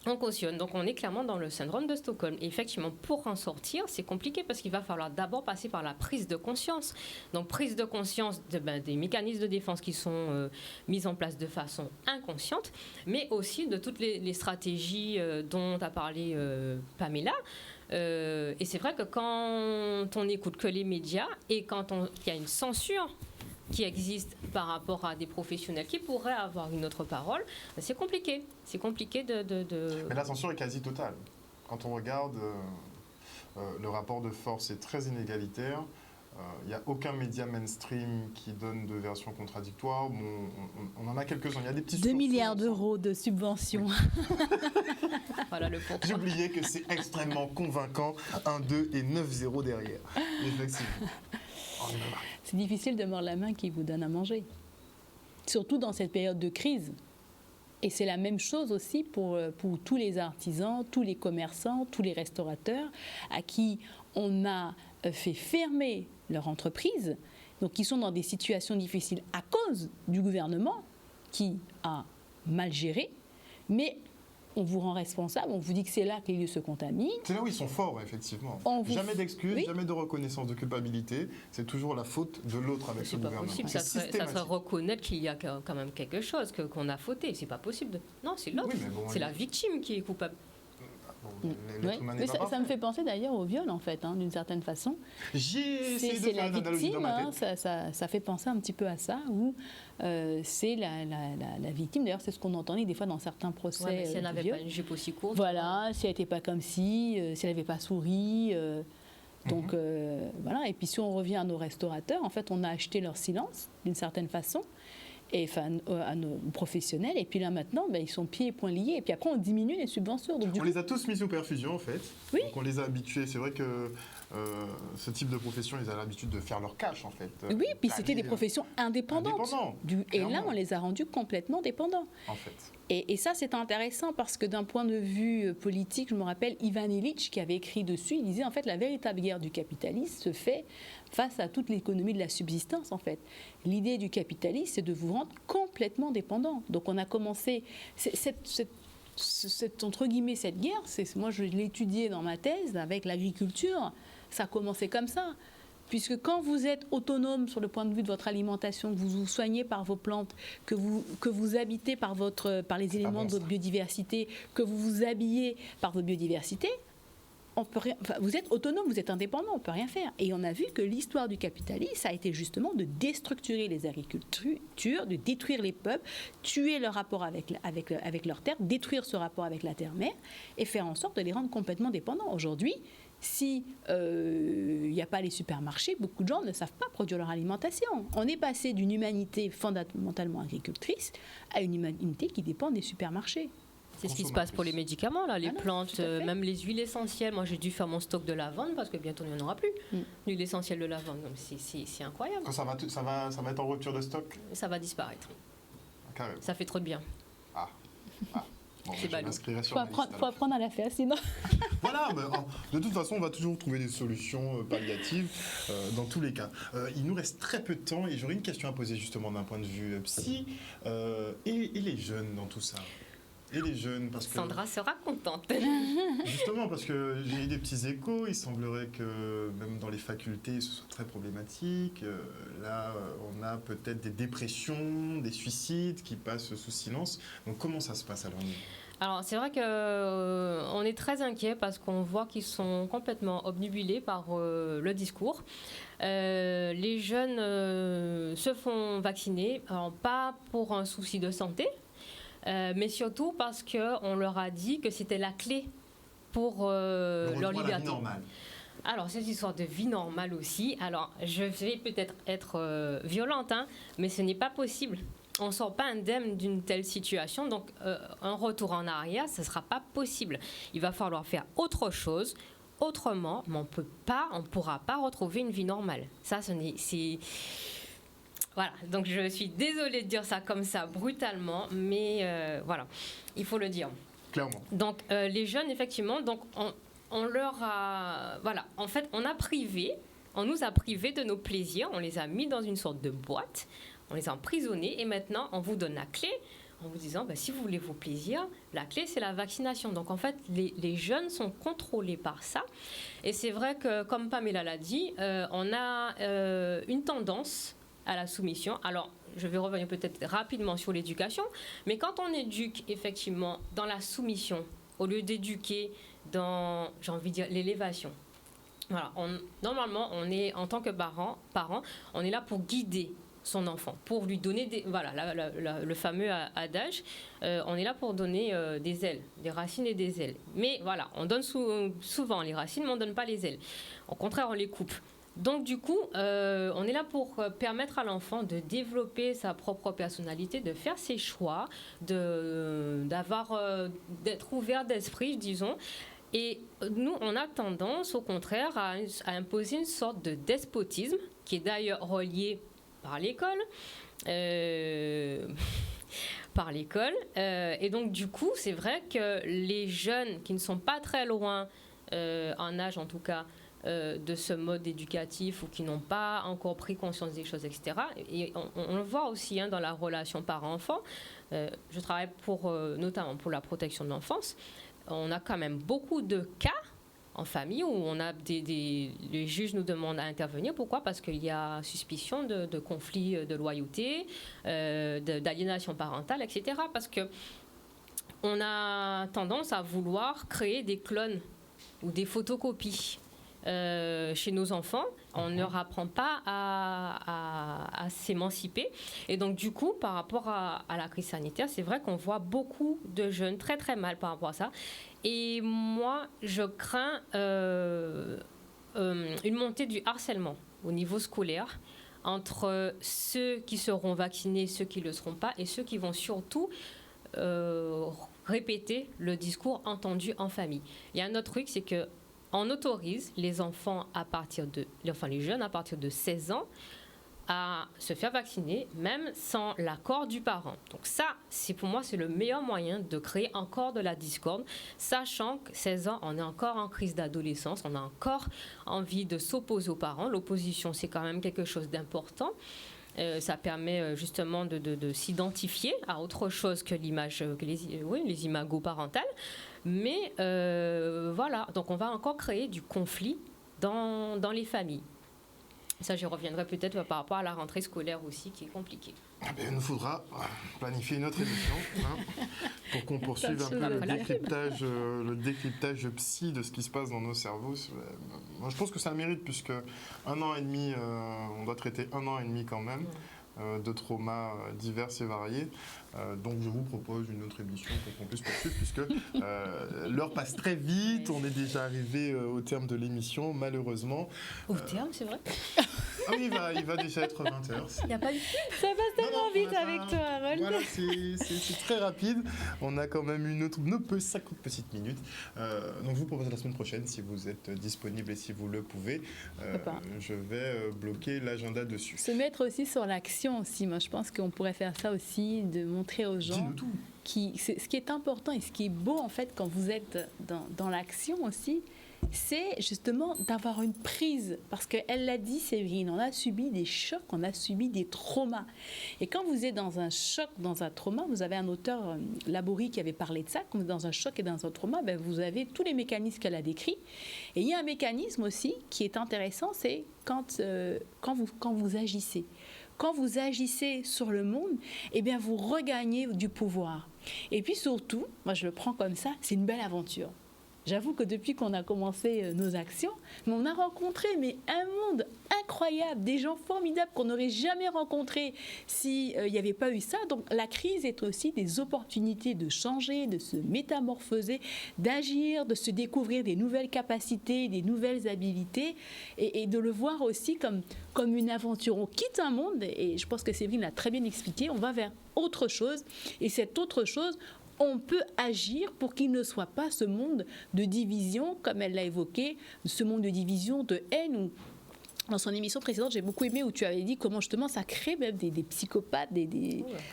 On cautionne, donc on est clairement dans le syndrome de Stockholm. Et effectivement, pour en sortir, c'est compliqué parce qu'il va falloir d'abord passer par la prise de conscience. Donc prise de conscience des mécanismes de défense qui sont mis en place de façon inconsciente, mais aussi de toutes les stratégies dont a parlé Pamela. Et c'est vrai que quand on n'écoute que les médias et quand il y a une censure qui existe par rapport à des professionnels qui pourraient avoir une autre parole, c'est compliqué. C'est compliqué de... Mais la censure est quasi totale. Quand on regarde, le rapport de force est très inégalitaire. Il n'y a aucun média mainstream qui donne de versions contradictoires. Bon, on en a quelques-uns. Il y a des petits 2 milliards d'euros de subventions. Oui. Voilà le pourquoi. J'ai oublié que c'est extrêmement convaincant. 1, 2 et 9-0 derrière. Effectivement. C'est difficile de mordre la main qui vous donne à manger. Surtout dans cette période de crise. Et c'est la même chose aussi pour tous les artisans, tous les commerçants, tous les restaurateurs à qui on a fait fermer leur entreprise, donc qui sont dans des situations difficiles à cause du gouvernement qui a mal géré, mais on vous rend responsable, on vous dit que c'est là que les lieux se contaminent. C'est là où ils sont forts, effectivement. Jamais d'excuses, jamais de reconnaissance de culpabilité. C'est toujours la faute de l'autre avec ce gouvernement. C'est pas possible, ça serait reconnaître qu'il y a quand même quelque chose, qu'on a fauté. C'est pas possible. Non, c'est l'autre. Oui, bon, c'est la victime qui est coupable. Bon, mais ça me fait penser d'ailleurs au viol, en fait, d'une certaine façon. C'est la victime, ça fait penser un petit peu à ça, où c'est la victime. D'ailleurs, c'est ce qu'on entendait des fois dans certains procès. Ouais, si elle n'avait pas une jupe aussi courte. Voilà, si elle n'était pas comme si elle n'avait pas souri. Donc voilà. Et puis si on revient à nos restaurateurs, en fait, on a acheté leur silence d'une certaine façon. Et enfin, à nos professionnels, et puis là maintenant, ils sont pieds et poings liés, et puis après on diminue les subventions. Donc, on les a tous mis sous perfusion en fait, oui. Donc on les a habitués, c'est vrai que ce type de profession, ils ont l'habitude de faire leur cash en fait. Oui, puis c'était des professions indépendantes. Et là on les a rendus complètement dépendants. En fait. Et ça c'est intéressant parce que d'un point de vue politique, je me rappelle Ivan Illich qui avait écrit dessus, il disait en fait la véritable guerre du capitalisme se fait face à toute l'économie de la subsistance en fait. L'idée du capitalisme c'est de vous rendre complètement dépendant. Donc on a commencé entre guillemets cette guerre, moi je l'ai étudié dans ma thèse avec l'agriculture, ça a commencé comme ça. Puisque quand vous êtes autonome sur le point de vue de votre alimentation, que vous vous soignez par vos plantes, que vous habitez par les éléments de votre biodiversité, que vous vous habillez par votre biodiversité, vous êtes autonome, vous êtes indépendant, on ne peut rien faire. Et on a vu que l'histoire du capitalisme, ça a été justement de déstructurer les agricultures, de détruire les peuples, tuer leur rapport avec leur terre, détruire ce rapport avec la terre-mère et faire en sorte de les rendre complètement dépendants. Aujourd'hui, si n'y a pas les supermarchés, beaucoup de gens ne savent pas produire leur alimentation. On est passé d'une humanité fondamentalement agricultrice à une humanité qui dépend des supermarchés. C'est ce qui se passe pour les médicaments, là, les plantes, même les huiles essentielles. Moi, j'ai dû faire mon stock de lavande parce que bientôt, il n'y en aura plus. L'huile essentielle de lavande, c'est incroyable. Quand ça va être en rupture de stock? Ça va disparaître. Carrément. Ça fait trop de bien. Bon, c'est ballot. Il faut apprendre à la faire, sinon... Voilà, de toute façon, on va toujours trouver des solutions palliatives dans tous les cas. Il nous reste très peu de temps et j'aurais une question à poser justement d'un point de vue psy. Et les jeunes dans tout ça? Et les jeunes, parce que... Sandra sera contente. Justement, parce que j'ai eu des petits échos. Il semblerait que même dans les facultés, ce soit très problématique. Là, on a peut-être des dépressions, des suicides qui passent sous silence. Donc, comment ça se passe alors? Alors, c'est vrai qu'on est très inquiet parce qu'on voit qu'ils sont complètement obnubilés par le discours. Les jeunes se font vacciner, alors pas pour un souci de santé, mais surtout parce qu'on leur a dit que c'était la clé pour leur liberté. La vie normale. Alors, cette histoire de vie normale aussi, alors je vais peut-être être violente, mais ce n'est pas possible. On ne sort pas indemne d'une telle situation, donc un retour en arrière, ce ne sera pas possible. Il va falloir faire autre chose autrement, mais on ne pourra pas retrouver une vie normale. Ça, voilà, donc je suis désolée de dire ça comme ça, brutalement, mais voilà, il faut le dire. Clairement. Donc, les jeunes, effectivement, donc on leur a... Voilà, en fait, on nous a privés de nos plaisirs, on les a mis dans une sorte de boîte, on les a emprisonnés, et maintenant, on vous donne la clé, en vous disant, si vous voulez vos plaisirs, la clé, c'est la vaccination. Donc, en fait, les jeunes sont contrôlés par ça. Et c'est vrai que, comme Pamela l'a dit, on a une tendance à la soumission. Alors, je vais revenir peut-être rapidement sur l'éducation, mais quand on éduque, effectivement, dans la soumission, au lieu d'éduquer dans, j'ai envie de dire, l'élévation. Voilà, normalement, on est, en tant que parent, on est là pour guider son enfant, pour lui donner le fameux adage, on est là pour donner des ailes, des racines et des ailes. Mais voilà, on donne souvent les racines, mais on ne donne pas les ailes. Au contraire, on les coupe. Donc du coup, on est là pour permettre à l'enfant de développer sa propre personnalité, de faire ses choix, d'être ouvert d'esprit, disons. Et nous, on a tendance, au contraire, à imposer une sorte de despotisme, qui est d'ailleurs relié par l'école. Et donc, du coup, c'est vrai que les jeunes qui ne sont pas très loin, en âge en tout cas, de ce mode éducatif ou qui n'ont pas encore pris conscience des choses, etc. Et on le voit aussi dans la relation parent-enfant. Je travaille notamment pour la protection de l'enfance. On a quand même beaucoup de cas en famille où on a les juges nous demandent à intervenir. Pourquoi ? Parce qu'il y a suspicion de conflit de loyauté, d'aliénation parentale, etc. Parce que on a tendance à vouloir créer des clones ou des photocopies chez nos enfants. On ne leur apprend pas à s'émanciper. Et donc, du coup, par rapport à la crise sanitaire, c'est vrai qu'on voit beaucoup de jeunes très, très mal par rapport à ça. Et moi, je crains une montée du harcèlement au niveau scolaire entre ceux qui seront vaccinés, ceux qui ne le seront pas, et ceux qui vont surtout répéter le discours entendu en famille. Il y a un autre truc, c'est que on autorise les enfants les jeunes à partir de 16 ans à se faire vacciner, même sans l'accord du parent. Donc ça, pour moi, c'est le meilleur moyen de créer encore de la discorde, sachant que 16 ans, on est encore en crise d'adolescence, on a encore envie de s'opposer aux parents. L'opposition, c'est quand même quelque chose d'important. Ça permet justement de s'identifier à autre chose que les imagos parentales. Mais voilà, donc on va encore créer du conflit dans les familles. Ça, j'y reviendrai peut-être par rapport à la rentrée scolaire aussi, qui est compliquée. Il nous faudra planifier une autre émission pour qu'on poursuive un peu le décryptage psy de ce qui se passe dans nos cerveaux. Moi, je pense que ça mérite, puisque 1 an et demi, on doit traiter 1 an et demi quand même de traumas divers et variés. Donc je vous propose une autre émission pour qu'on puisse poursuivre, puisque l'heure passe très vite. On est déjà arrivé au terme de l'émission, malheureusement. Au terme, c'est vrai? Ah oui, il va déjà être 20h. Il n'y a pas de... Ça passe tellement vite avec toi, Harold. Voilà, c'est très rapide. On a quand même une 50 petites minutes. Donc je vous propose la semaine prochaine, si vous êtes disponible et si vous le pouvez. Je vais bloquer l'agenda dessus. Se mettre aussi sur l'action aussi. Moi, je pense qu'on pourrait faire ça aussi, de montrer aux gens. Dis-nous tout. Ce qui est important et ce qui est beau, en fait, quand vous êtes dans l'action aussi, c'est justement d'avoir une prise. Parce qu'elle l'a dit, Séverine, on a subi des chocs, on a subi des traumas. Et quand vous êtes dans un choc, dans un trauma, vous avez un auteur, Laborie, qui avait parlé de ça, quand vous êtes dans un choc et dans un trauma, vous avez tous les mécanismes qu'elle a décrits. Et il y a un mécanisme aussi qui est intéressant, c'est quand vous agissez. Quand vous agissez sur le monde, eh bien, vous regagnez du pouvoir. Et puis surtout, moi je le prends comme ça, c'est une belle aventure. J'avoue que depuis qu'on a commencé nos actions, on a rencontré un monde incroyable, des gens formidables qu'on n'aurait jamais rencontrés s'il n'y avait pas eu ça. Donc la crise est aussi des opportunités de changer, de se métamorphoser, d'agir, de se découvrir des nouvelles capacités, des nouvelles habilités et de le voir aussi comme une aventure. On quitte un monde, et je pense que Séverine l'a très bien expliqué, on va vers autre chose, et cette autre chose, on peut agir pour qu'il ne soit pas ce monde de division, comme elle l'a évoqué, ce monde de division, de haine, ou dans son émission précédente, j'ai beaucoup aimé où tu avais dit comment justement ça crée même des psychopathes,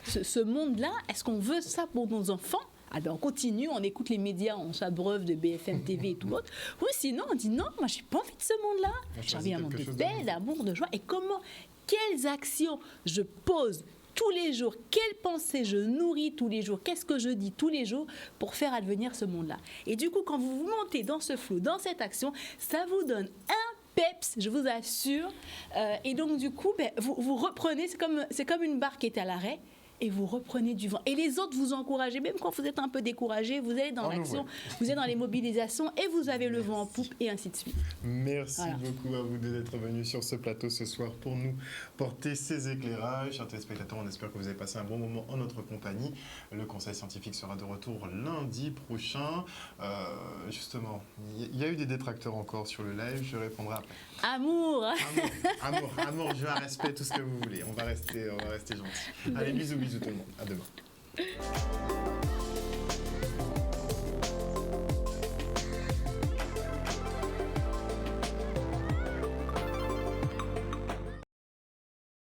ce monde-là. Est-ce qu'on veut ça pour nos enfants? Ah ben on continue, on écoute les médias, on s'abreuve de BFM TV et tout l'autre. Ou sinon on dit non, moi j'ai pas envie de ce monde-là. J'ai envie d'un monde de paix, d'amour, de joie. Et quelles actions je pose tous les jours, quelles pensées je nourris tous les jours, qu'est-ce que je dis tous les jours pour faire advenir ce monde-là. Et du coup, quand vous vous montez dans ce flot, dans cette action, ça vous donne un peps, je vous assure. Et donc, du coup, vous reprenez, c'est comme une barque qui est à l'arrêt, et vous reprenez du vent. Et les autres vous encouragez, même quand vous êtes un peu découragé, vous allez dans l'action, vous êtes dans les mobilisations, et vous avez le vent en poupe, et ainsi de suite. Merci beaucoup à vous deux d'être venus sur ce plateau ce soir pour nous porter ces éclairages. Chers téléspectateurs, on espère que vous avez passé un bon moment en notre compagnie. Le conseil scientifique sera de retour lundi prochain. Justement, il y a eu des détracteurs encore sur le live, je répondrai après. Amour, joie, respect, tout ce que vous voulez. On va rester gentil. Allez, bisous tout le monde. À demain.